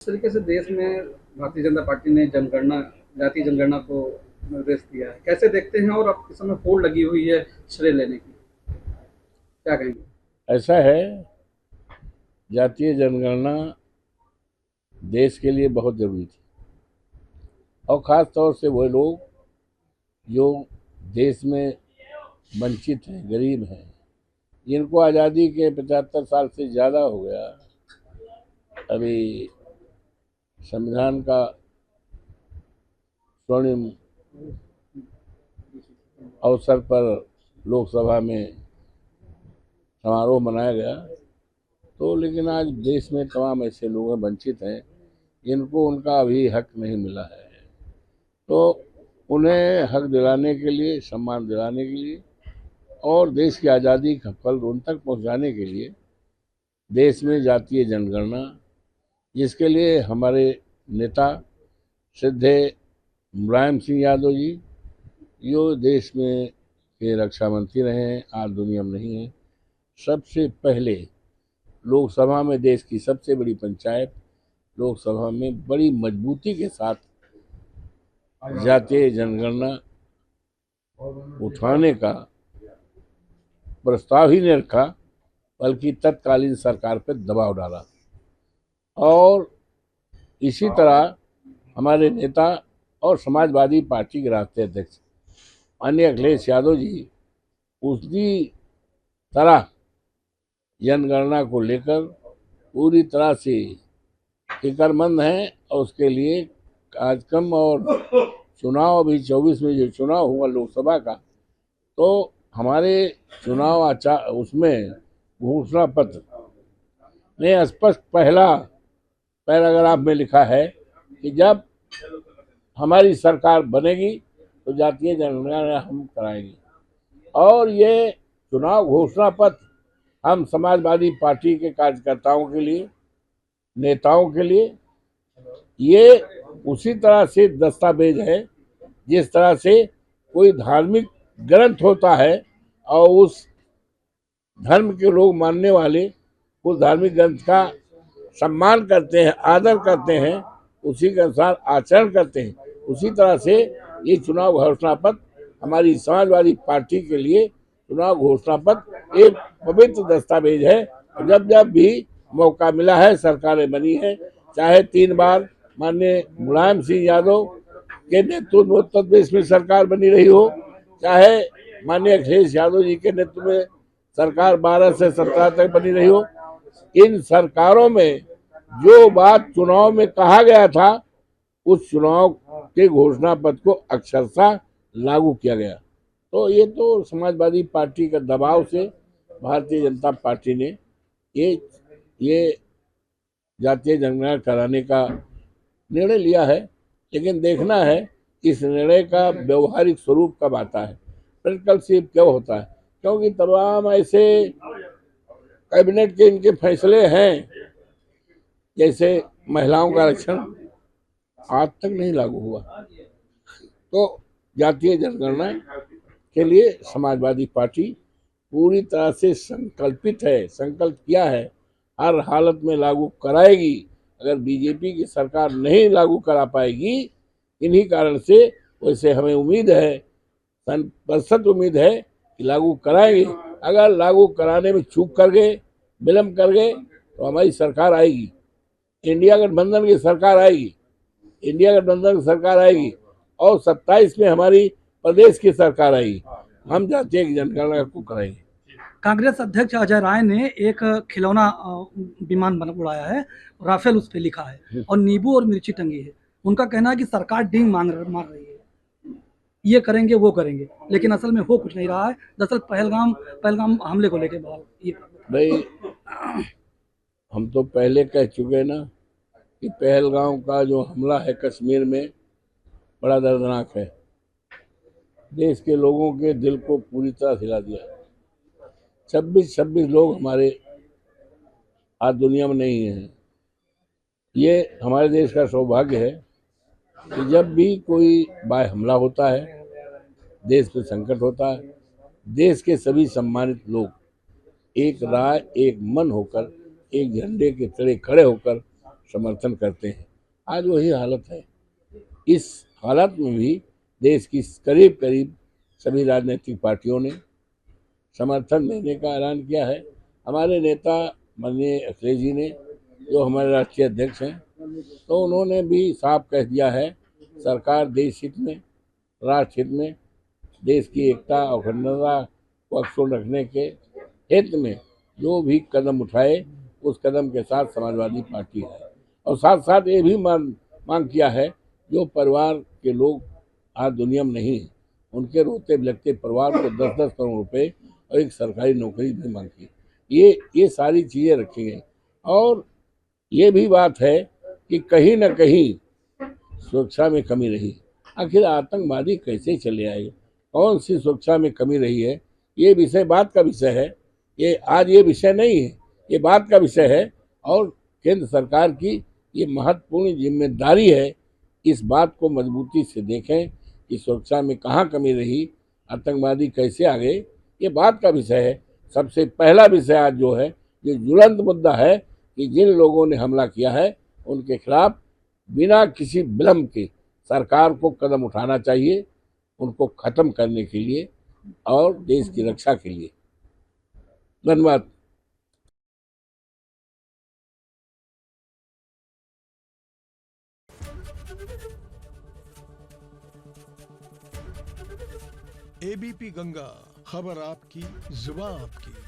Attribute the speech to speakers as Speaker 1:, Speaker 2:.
Speaker 1: इस तरीके से देश में भारतीय जनता पार्टी ने जनगणना जातीय जनगणना को निर्देश दिया है, कैसे देखते हैं? और अब इस समय होड़ लगी हुई है श्रेय लेने की, क्या कहेंगे?
Speaker 2: ऐसा है, जातीय जनगणना देश के लिए बहुत जरूरी थी और ख़ास तौर से वो लोग जो देश में वंचित हैं, गरीब हैं, जिनको आज़ादी के 75 साल से ज़्यादा हो गया। अभी संविधान का स्वर्णिम अवसर पर लोकसभा में समारोह मनाया गया, तो लेकिन आज देश में तमाम ऐसे लोग वंचित हैं जिनको उनका अभी हक नहीं मिला है। तो उन्हें हक दिलाने के लिए, सम्मान दिलाने के लिए और देश की आज़ादी का फल उन तक पहुंचाने के लिए देश में जातीय जनगणना, जिसके लिए हमारे नेता श्रद्धेय मुलायम सिंह यादव जी, जो देश में के रक्षा मंत्री रहे हैं, आज दुनिया में नहीं है, सबसे पहले लोकसभा में देश की सबसे बड़ी पंचायत लोकसभा में बड़ी मजबूती के साथ जातीय जनगणना उठाने का प्रस्ताव ही नहीं रखा, बल्कि तत्कालीन सरकार पर दबाव डाला। और इसी तरह हमारे नेता और समाजवादी पार्टी के राष्ट्रीय अध्यक्ष माननीय अखिलेश यादव जी उसी तरह जनगणना को लेकर पूरी तरह से फिक्रमंद हैं और उसके लिए कार्यक्रम और चुनाव अभी 24 में जो चुनाव हुआ लोकसभा का, तो हमारे चुनाव आचार उसमें घोषणा पत्र में स्पष्ट पहला पैराग्राफ में लिखा है कि जब हमारी सरकार बनेगी तो जातीय जनगणना हम कराएंगे। और ये चुनाव घोषणा पत्र हम समाजवादी पार्टी के कार्यकर्ताओं के लिए, नेताओं के लिए ये उसी तरह से दस्तावेज है जिस तरह से कोई धार्मिक ग्रंथ होता है और उस धर्म के लोग मानने वाले उस धार्मिक ग्रंथ का सम्मान करते हैं, आदर करते हैं, उसी के अनुसार आचरण करते हैं। उसी तरह से ये चुनाव घोषणा पत्र हमारी समाजवादी पार्टी के लिए चुनाव घोषणा पत्र एक पवित्र दस्तावेज है। जब जब भी मौका मिला है, सरकारें बनी है, चाहे 3 बार माननीय मुलायम सिंह यादव के नेतृत्व में उत्तर प्रदेश में सरकार बनी रही हो, चाहे माननीय अखिलेश यादव जी के नेतृत्व में सरकार 12 से 17 तक बनी रही हो, इन सरकारों में जो बात चुनाव में कहा गया था उस चुनाव के घोषणा पत्र को अक्षरशः लागू किया गया। तो ये तो समाजवादी पार्टी का दबाव से भारतीय जनता पार्टी ने ये जातीय जनगणना कराने का निर्णय लिया है। लेकिन देखना है इस निर्णय का व्यवहारिक स्वरूप कब आता है, प्रैक्टिकल शेप क्या होता है, क्योंकि तमाम ऐसे कैबिनेट के इनके फैसले हैं, जैसे महिलाओं का आरक्षण आज तक नहीं लागू हुआ। तो जातीय जनगणना के लिए समाजवादी पार्टी पूरी तरह से संकल्पित है, संकल्प किया है, हर हालत में लागू कराएगी। अगर बीजेपी की सरकार नहीं लागू करा पाएगी इन्हीं कारण से, वैसे हमें उम्मीद है, 100% उम्मीद है कि लागू कराएंगे। अगर लागू कराने में चूक कर गए, विलम्ब कर गए, तो हमारी सरकार आएगी, इंडिया गठबंधन की सरकार आएगी, इंडिया गठबंधन की सरकार आएगी और 27 में हमारी प्रदेश की सरकार आएगी। हम जातीय जनगणना को कराएंगे।
Speaker 3: कांग्रेस अध्यक्ष अजय राय ने एक खिलौना विमान उड़ाया है, राफेल उस पर लिखा है और नींबू और मिर्ची टंगी है। उनका कहना है कि सरकार डींग मार रही है, ये करेंगे वो करेंगे, लेकिन असल में हो कुछ नहीं रहा है। दरअसल पहलगाम हमले को लेकर
Speaker 2: भाई, हम तो पहले कह चुके ना कि पहलगाम का जो हमला है कश्मीर में बड़ा दर्दनाक है, देश के लोगों के दिल को पूरी तरह हिला दिया। 26 लोग हमारे आज दुनिया में नहीं हैं। ये हमारे देश का सौभाग्य है कि जब भी कोई बाह्य हमला होता है, देश पे संकट होता है, देश के सभी सम्मानित लोग एक राय एक मन होकर, एक झंडे के तले खड़े होकर समर्थन करते हैं। आज वही हालत है। इस हालत में भी देश की करीब करीब सभी राजनीतिक पार्टियों ने समर्थन देने का ऐलान किया है। हमारे नेता माननीय अखिलेश जी ने, जो हमारे राष्ट्रीय अध्यक्ष हैं, तो उन्होंने भी साफ कह दिया है सरकार देश हित में, राष्ट्र हित में, देश की एकता और अखंडता को अक्षुण्ण रखने के हित में जो भी कदम उठाए उस कदम के साथ समाजवादी पार्टी है। और साथ साथ ये भी मांग किया है जो परिवार के लोग आज दुनिया में नहीं है, उनके रोते बिलखते परिवार को 10-10 करोड़ रुपए और एक सरकारी नौकरी भी मांग की। ये सारी चीज़ें रखी गई। और ये भी बात है कि कहीं ना कहीं सुरक्षा में कमी रही। आखिर आतंकवादी कैसे चले आए, कौन सी सुरक्षा में कमी रही है, ये विषय बात का विषय है। ये आज ये विषय नहीं है, ये बात का विषय है। और केंद्र सरकार की ये महत्वपूर्ण जिम्मेदारी है, इस बात को मजबूती से देखें कि सुरक्षा में कहाँ कमी रही, आतंकवादी कैसे आ गए, ये बात का विषय है। सबसे पहला विषय आज जो है, ये ज्वलंत मुद्दा है कि जिन लोगों ने हमला किया है उनके खिलाफ बिना किसी विलंब के सरकार को कदम उठाना चाहिए, उनको खत्म करने के लिए और देश की रक्षा के लिए। धन्यवाद।
Speaker 4: एबीपी गंगा, खबर आपकी, जुबान आपकी।